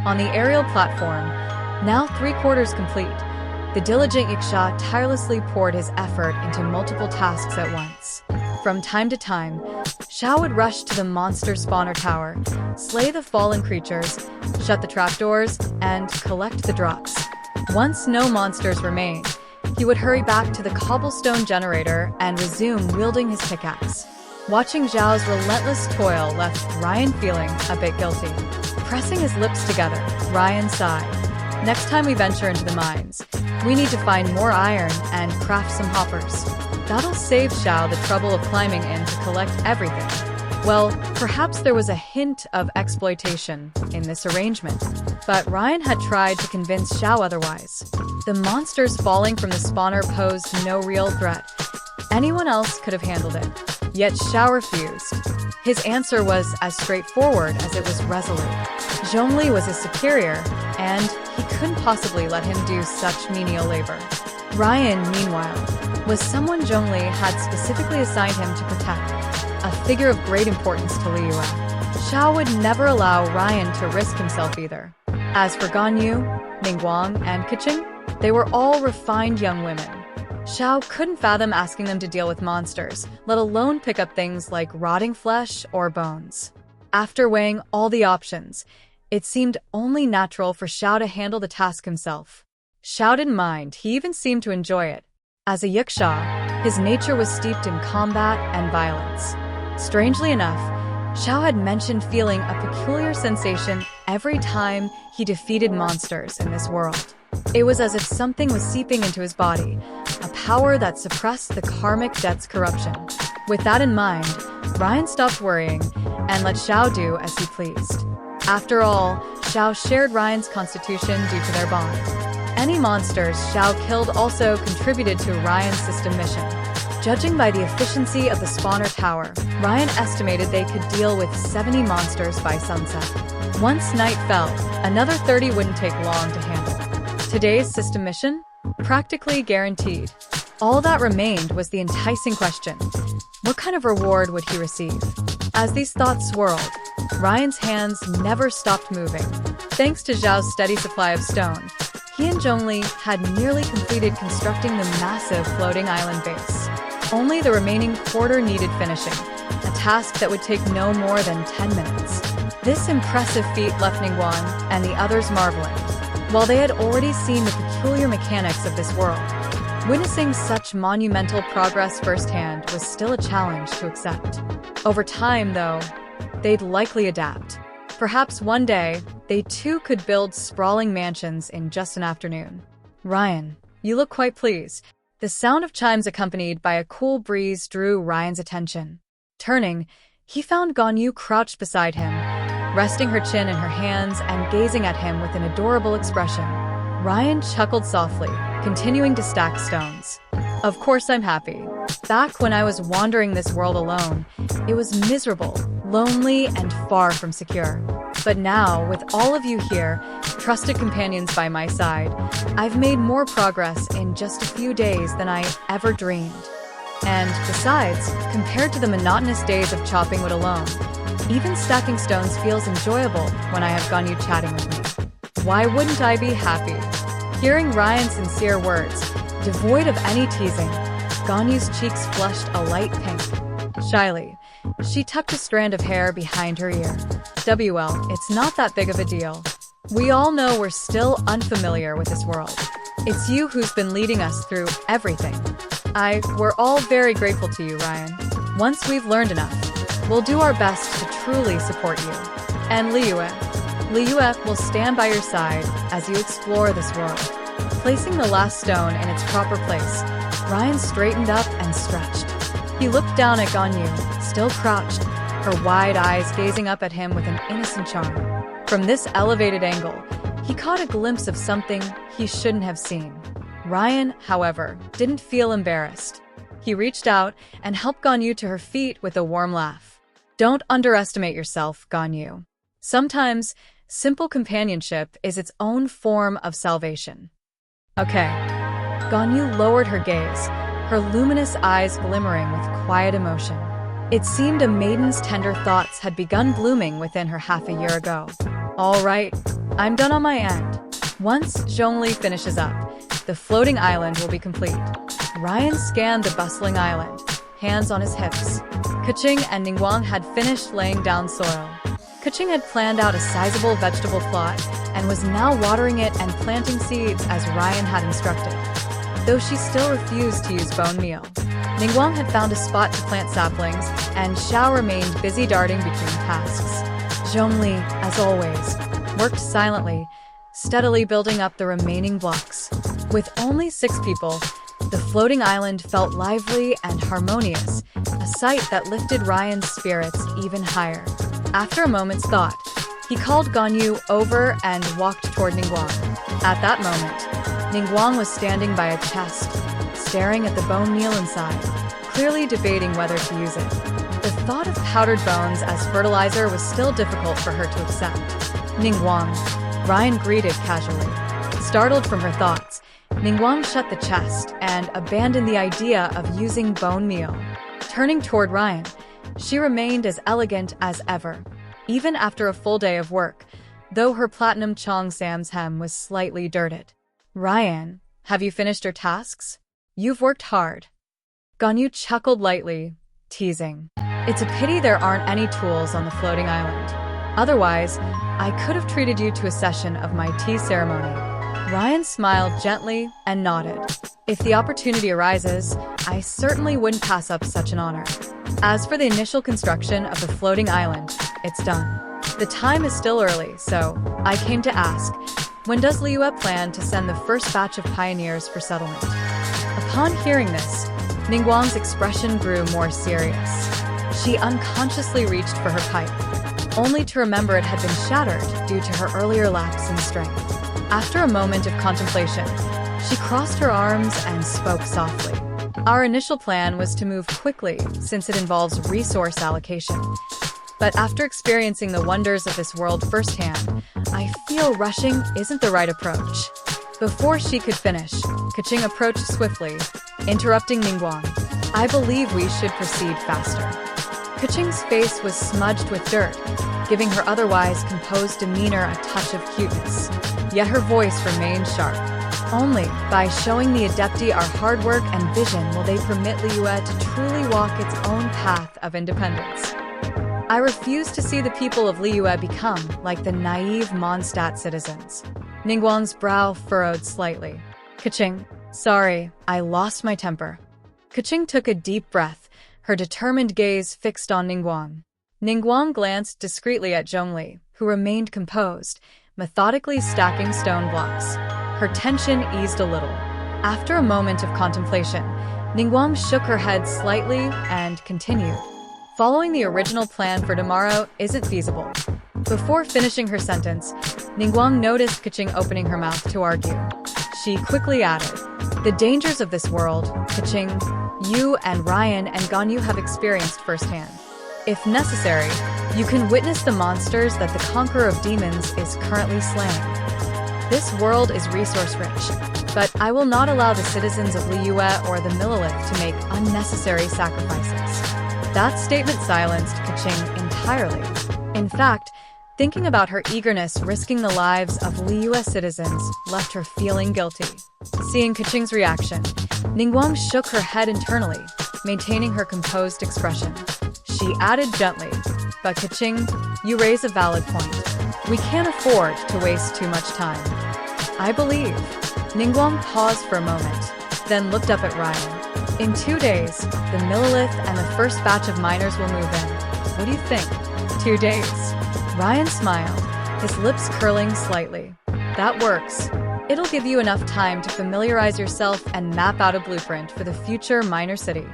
On the aerial platform, now 3/4 complete, the diligent Yaksha tirelessly poured his effort into multiple tasks at once. From time to time, Xiao would rush to the monster spawner tower, slay the fallen creatures, shut the trapdoors, and collect the drops. Once no monsters remained, he would hurry back to the cobblestone generator and resume wielding his pickaxe. Watching Zhao's relentless toil left Ryen feeling a bit guilty. Pressing his lips together, Ryen sighed. Next time we venture into the mines, we need to find more iron and craft some hoppers. That'll save Xiao the trouble of climbing in to collect everything. Well, perhaps there was a hint of exploitation in this arrangement, but Ryen had tried to convince Xiao otherwise. The monsters falling from the spawner posed no real threat. Anyone else could have handled it. Yet Xiao refused. His answer was as straightforward as it was resolute. Zhongli was his superior, and he couldn't possibly let him do such menial labor. Ryen, meanwhile, was someone Zhongli had specifically assigned him to protect, a figure of great importance to Liyue. Xiao would never allow Ryen to risk himself either. As for Ganyu, Ningguang, and Keqing, they were all refined young women. Xiao couldn't fathom asking them to deal with monsters, let alone pick up things like rotting flesh or bones. After weighing all the options, it seemed only natural for Xiao to handle the task himself. Xiao didn't mind, he even seemed to enjoy it. As a Yaksha, his nature was steeped in combat and violence. Strangely enough, Xiao had mentioned feeling a peculiar sensation every time he defeated monsters in this world. It was as if something was seeping into his body, a power that suppressed the karmic debt's corruption. With that in mind, Ryen stopped worrying and let Xiao do as he pleased. After all, Xiao shared Ryen's constitution due to their bond. Any monsters Xiao killed also contributed to Ryen's system mission. Judging by the efficiency of the spawner tower, Ryen estimated they could deal with 70 monsters by sunset. Once night fell, another 30 wouldn't take long to handle. Today's system mission? Practically guaranteed. All that remained was the enticing question: what kind of reward would he receive? As these thoughts swirled, Ryen's hands never stopped moving. Thanks to Zhao's steady supply of stone, he and Zhongli had nearly completed constructing the massive floating island base. Only the remaining quarter needed finishing, a task that would take no more than 10 minutes. This impressive feat left Ningguang and the others marveling. While they had already seen the peculiar mechanics of this world, witnessing such monumental progress firsthand was still a challenge to accept. Over time, though, they'd likely adapt. Perhaps one day, they too could build sprawling mansions in just an afternoon. Ryen, you look quite pleased. The sound of chimes accompanied by a cool breeze drew Ryen's attention. Turning, he found Ganyu crouched beside him, resting her chin in her hands and gazing at him with an adorable expression. Ryen chuckled softly, continuing to stack stones. Of course I'm happy. Back when I was wandering this world alone, it was miserable, lonely, and far from secure. But now, with all of you here, trusted companions by my side, I've made more progress in just a few days than I ever dreamed. And besides, compared to the monotonous days of chopping wood alone, even stacking stones feels enjoyable when I have Ganyu chatting with me. Why wouldn't I be happy? Hearing Ryen's sincere words, devoid of any teasing, Ganyu's cheeks flushed a light pink. Shyly, she tucked a strand of hair behind her ear. WL, it's not that big of a deal. We all know we're still unfamiliar with this world. It's you who's been leading us through everything. We're all very grateful to you, Ryen. Once we've learned enough, we'll do our best to truly support you. And Liyue will stand by your side as you explore this world. Placing the last stone in its proper place, Ryen straightened up and stretched. He looked down at Ganyu, still crouched, her wide eyes gazing up at him with an innocent charm. From this elevated angle, he caught a glimpse of something he shouldn't have seen. Ryen, however, didn't feel embarrassed. He reached out and helped Ganyu to her feet with a warm laugh. Don't underestimate yourself, Ganyu. Sometimes, simple companionship is its own form of salvation. Okay. Ganyu lowered her gaze, her luminous eyes glimmering with quiet emotion. It seemed a maiden's tender thoughts had begun blooming within her half a year ago. All right, I'm done on my end. Once Zhongli finishes up, the floating island will be complete. Ryen scanned the bustling island, hands on his hips. Keqing and Ningguang had finished laying down soil. Keqing had planned out a sizable vegetable plot and was now watering it and planting seeds as Ryen had instructed, though she still refused to use bone meal. Ningguang had found a spot to plant saplings, and Xiao remained busy darting between tasks. Zhongli, as always, worked silently, steadily building up the remaining blocks. With only 6 people, the floating island felt lively and harmonious, a sight that lifted Ryan's spirits even higher. After a moment's thought, he called Ganyu over and walked toward Ningguang. At that moment, Ningguang was standing by a chest, staring at the bone meal inside, clearly debating whether to use it. The thought of powdered bones as fertilizer was still difficult for her to accept. Ningguang, Ryen greeted casually. Startled from her thoughts, Ningguang shut the chest and abandoned the idea of using bone meal. Turning toward Ryen, she remained as elegant as ever, even after a full day of work, though her platinum Chongsam's hem was slightly dirted. Ryen, have you finished your tasks? You've worked hard. Ganyu chuckled lightly, teasing. It's a pity there aren't any tools on the floating island. Otherwise, I could have treated you to a session of my tea ceremony. Ryen smiled gently and nodded. If the opportunity arises, I certainly wouldn't pass up such an honor. As for the initial construction of the floating island, it's done. The time is still early, so I came to ask, when does Liyue plan to send the first batch of pioneers for settlement? Upon hearing this, Ningguang's expression grew more serious. She unconsciously reached for her pipe, only to remember it had been shattered due to her earlier lapse in strength. After a moment of contemplation, she crossed her arms and spoke softly. Our initial plan was to move quickly since it involves resource allocation. But after experiencing the wonders of this world firsthand, I feel rushing isn't the right approach. Before she could finish, Keqing approached swiftly, interrupting Ningguang. I believe we should proceed faster. Keqing's face was smudged with dirt, giving her otherwise composed demeanor a touch of cuteness. Yet her voice remained sharp. Only by showing the Adepti our hard work and vision will they permit Liyue to truly walk its own path of independence. I refuse to see the people of Liyue become like the naive Mondstadt citizens. Ningguang's brow furrowed slightly. Keqing, sorry, I lost my temper. Keqing took a deep breath, her determined gaze fixed on Ningguang. Ningguang glanced discreetly at Zhongli, who remained composed, methodically stacking stone blocks. Her tension eased a little. After a moment of contemplation, Ningguang shook her head slightly and continued. Following the original plan for tomorrow isn't feasible. Before finishing her sentence, Ningguang noticed Keqing opening her mouth to argue. She quickly added, the dangers of this world, Keqing, you and Ryen and Ganyu have experienced firsthand. If necessary, you can witness the monsters that the Conqueror of Demons is currently slaying. This world is resource-rich, but I will not allow the citizens of Liyue or the Millelith to make unnecessary sacrifices. That statement silenced Keqing entirely. In fact, thinking about her eagerness risking the lives of Liyue citizens left her feeling guilty. Seeing Keqing's reaction, Ningguang shook her head internally, maintaining her composed expression. She added gently, but Keqing, you raise a valid point. We can't afford to waste too much time. I believe. Ningguang paused for a moment, then looked up at Ryen. In 2 days, the Millelith and the first batch of miners will move in. What do you think? 2 days. Ryen smiled, his lips curling slightly. That works. It'll give you enough time to familiarize yourself and map out a blueprint for the future minor city.